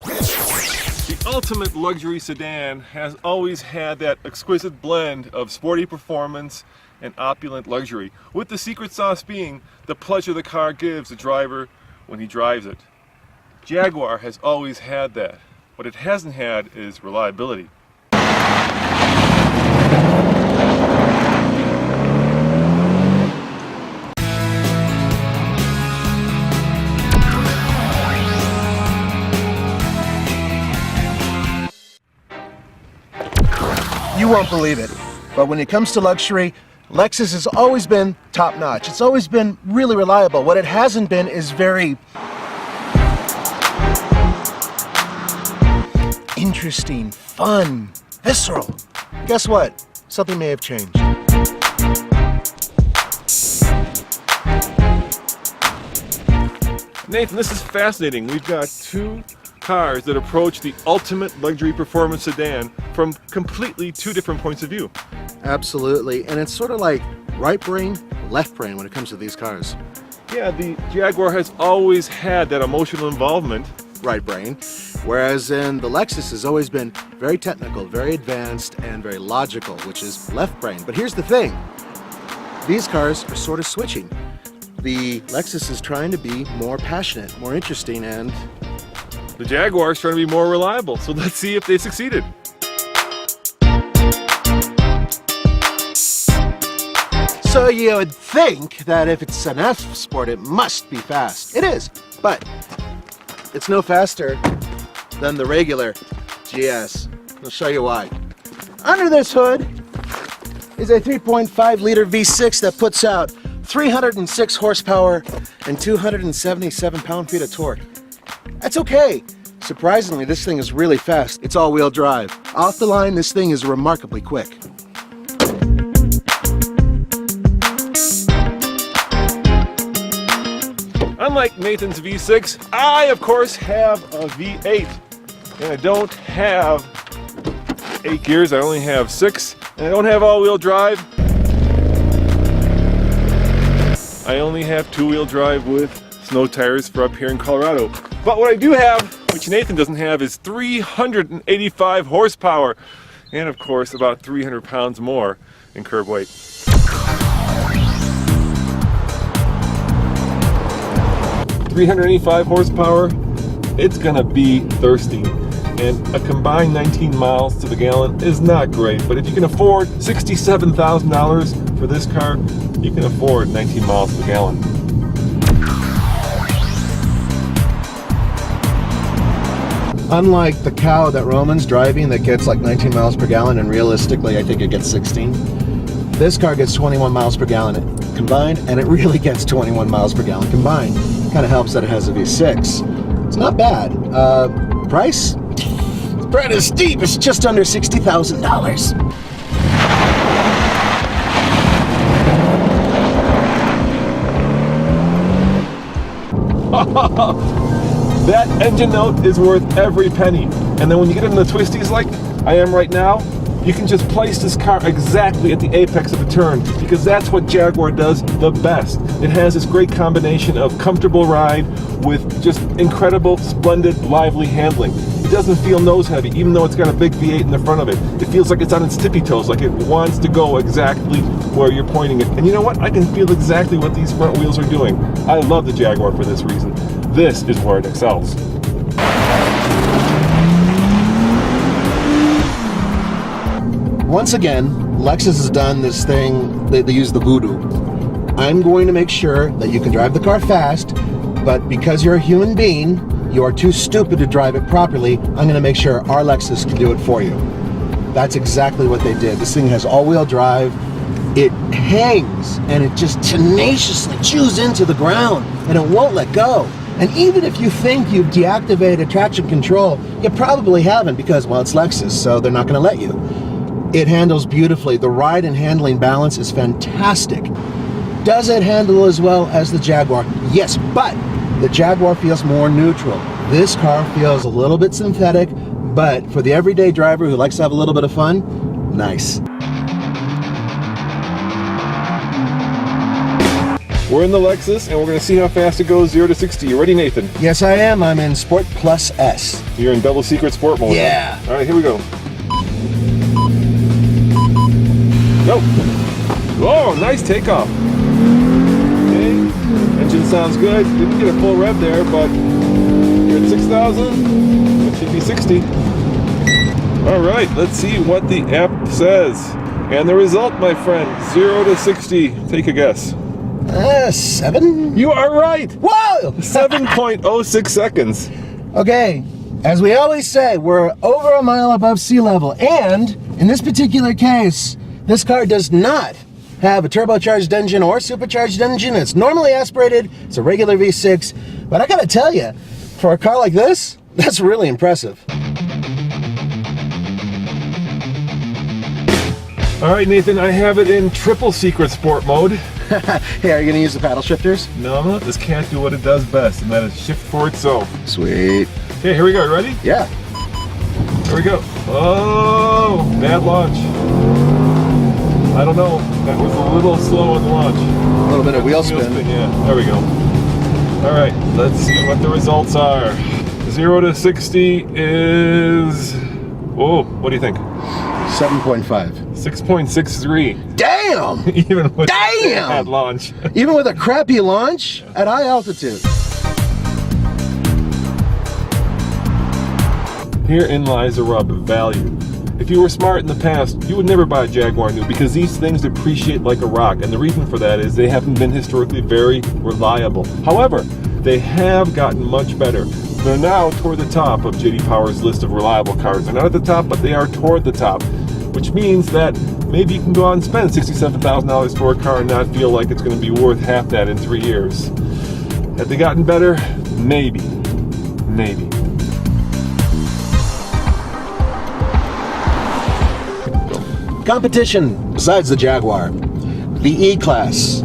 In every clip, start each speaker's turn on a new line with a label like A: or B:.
A: The ultimate luxury sedan has always had that exquisite blend of sporty performance and opulent luxury, with the secret sauce being the pleasure the car gives the driver when he drives it. Jaguar has always had that. What it hasn't had is reliability.
B: You won't believe it, but when it comes to luxury, Lexus has always been top-notch. It's always been really reliable. What it hasn't been is very interesting, fun, visceral. Guess what? Something may have changed.
A: Nathan, this is fascinating. We've got two cars that approach the ultimate luxury performance sedan from completely two different points of view.
B: Absolutely, and it's sort of like right brain, left brain when it comes to these cars.
A: Yeah, the Jaguar has always had that emotional involvement.
B: Right brain, whereas in the Lexus has always been very technical, very advanced, and very logical, which is left brain. But here's the thing, these cars are sort of switching. The Lexus is trying to be more passionate, more interesting, and
A: the Jaguar is trying to be more reliable, so let's see if they succeeded.
B: So you would think that if it's an F Sport, it must be fast. It is, but it's no faster than the regular GS. I'll show you why. Under this hood is a 3.5 liter V6 that puts out 306 horsepower and 277 pound-feet of torque. That's okay. Surprisingly, this thing is really fast. It's all-wheel drive. Off the line, this thing is remarkably quick.
A: Unlike Nathan's V6, I of course have a V8. And I don't have 8 gears, I only have 6. And I don't have all-wheel drive. I only have 2-wheel drive with snow tires for up here in Colorado. But what I do have, which Nathan doesn't have, is 385 horsepower. And of course, about 300 pounds more in curb weight. .385 horsepower, it's gonna be thirsty. And a combined 19 miles to the gallon is not great, but if you can afford $67,000 for this car, you can afford 19 miles to the gallon.
B: Unlike the cow that Roman's driving that gets like 19 miles per gallon, and realistically I think it gets 16, this car gets 21 miles per gallon combined, and it really gets 21 miles per gallon combined. Kind of helps that it has a V6. It's not bad. Price? It's pretty steep. It's just under $60,000.
A: That engine note is worth every penny. And then when you get into the twisties like I am right now, you can just place this car exactly at the apex of the turn, because that's what Jaguar does the best. It has this great combination of comfortable ride with just incredible, splendid, lively handling. It doesn't feel nose heavy, even though it's got a big V8 in the front of it. It feels like it's on its tippy toes, like it wants to go exactly where you're pointing it. And you know what? I can feel exactly what these front wheels are doing. I love the Jaguar for this reason. This is where it excels.
B: Once again, Lexus has done this thing, they use the voodoo. I'm going to make sure that you can drive the car fast, but because you're a human being, you are too stupid to drive it properly, I'm going to make sure our Lexus can do it for you. That's exactly what they did. This thing has all-wheel drive. It hangs, and it just tenaciously chews into the ground, and it won't let go. And even if you think you've deactivated traction control, you probably haven't, because, well, it's Lexus, so they're not going to let you. It handles beautifully. The ride and handling balance is fantastic. Does it handle as well as the Jaguar? Yes, but the Jaguar feels more neutral. This car feels a little bit synthetic, but for the everyday driver who likes to have a little bit of fun, nice.
A: We're in the Lexus, and we're going to see how fast it goes 0 to 60. You ready, Nathan?
B: Yes, I am. I'm in Sport Plus S.
A: You're in double secret sport mode.
B: Yeah.
A: All right, here we go. Go. Whoa, nice takeoff. Okay, engine sounds good. Didn't get a full rev there, but you're at 6,000. It should be 60. All right, let's see what the app says. And the result, my friend, 0 to 60. Take a guess.
B: 7?
A: You are right.
B: Whoa!
A: 7.06 seconds.
B: Okay, as we always say, we're over a mile above sea level, and in this particular case, this car does not have a turbocharged engine or supercharged engine. It's normally aspirated. It's a regular V6, but I gotta tell you, for a car like this, that's really impressive.
A: All right, Nathan, I have it in triple secret sport mode.
B: Hey, are you gonna use the paddle shifters?
A: No, I'm not. This can't do what it does best, and that is shift for itself.
B: Sweet.
A: Okay, here we go. You ready?
B: Yeah.
A: Here we go. Oh, bad launch. I don't know. That was a little slow on the launch.
B: A little bit of wheel spin.
A: Yeah, there we go. All right, let's see what the results are. 0 to 60 is... Oh, what do you think?
B: 7.5.
A: 6.63.
B: Damn!
A: Even with
B: Damn!
A: at launch.
B: Even with a crappy launch at high altitude.
A: Herein lies the rub of value. If you were smart in the past, you would never buy a Jaguar new because these things depreciate like a rock, and the reason for that is they haven't been historically very reliable. However, they have gotten much better. They're now toward the top of J.D. Power's list of reliable cars. They're not at the top, but they are toward the top, which means that maybe you can go out and spend $67,000 for a car and not feel like it's going to be worth half that in 3 years. Have they gotten better? Maybe. Maybe.
B: Competition besides the Jaguar, the E-Class,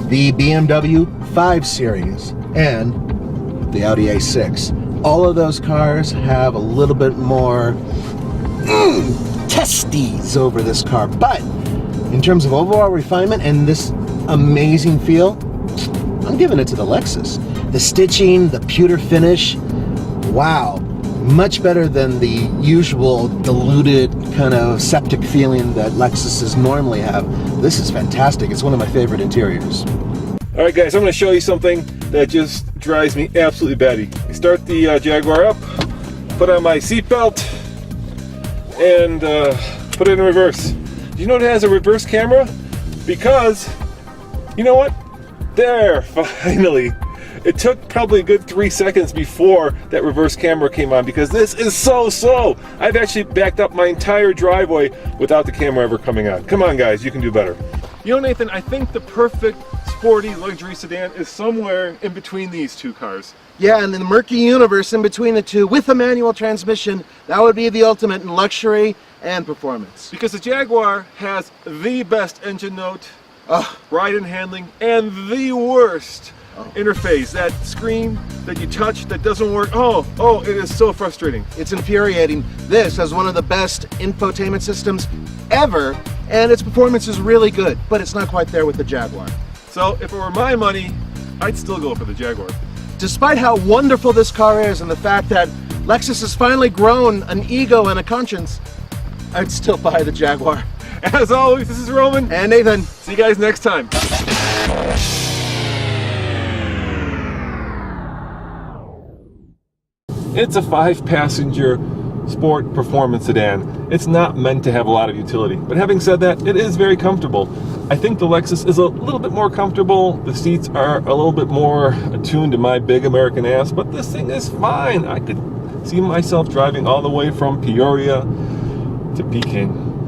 B: the BMW 5 Series, and the Audi A6. All of those cars have a little bit more testes over this car, but in terms of overall refinement and this amazing feel, I'm giving it to the Lexus. The stitching, the pewter finish, wow, much better than the usual diluted kind of septic feeling that Lexuses normally have. This is fantastic. It's one of my favorite interiors.
A: All right, guys, I'm going to show you something that just drives me absolutely batty. I start the Jaguar up, put on my seatbelt, and put it in reverse. Do you know it has a reverse camera? Because, you know what? There, finally. It took probably a good 3 seconds before that reverse camera came on because this is so slow. I've actually backed up my entire driveway without the camera ever coming on. Come on, guys, you can do better. You know, Nathan, I think the perfect sporty luxury sedan is somewhere in between these two cars.
B: Yeah, and in the murky universe in between the two with a manual transmission, that would be the ultimate in luxury and performance.
A: Because the Jaguar has the best engine note, ride and handling, and the worst interface. That screen that you touch that doesn't work. Oh, it is so frustrating.
B: It's infuriating. This has one of the best infotainment systems ever, and its performance is really good, but it's not quite there with the Jaguar.
A: So if it were my money, I'd still go for the Jaguar.
B: Despite how wonderful this car is and the fact that Lexus has finally grown an ego and a conscience, I'd still buy the Jaguar.
A: As always, this is Roman.
B: And Nathan.
A: See you guys next time. It's a 5-passenger sport performance sedan. It's not meant to have a lot of utility, but having said that, it is very comfortable. I think the Lexus is a little bit more comfortable. The seats are a little bit more attuned to my big American ass, but this thing is fine. I could see myself driving all the way from Peoria to Peking.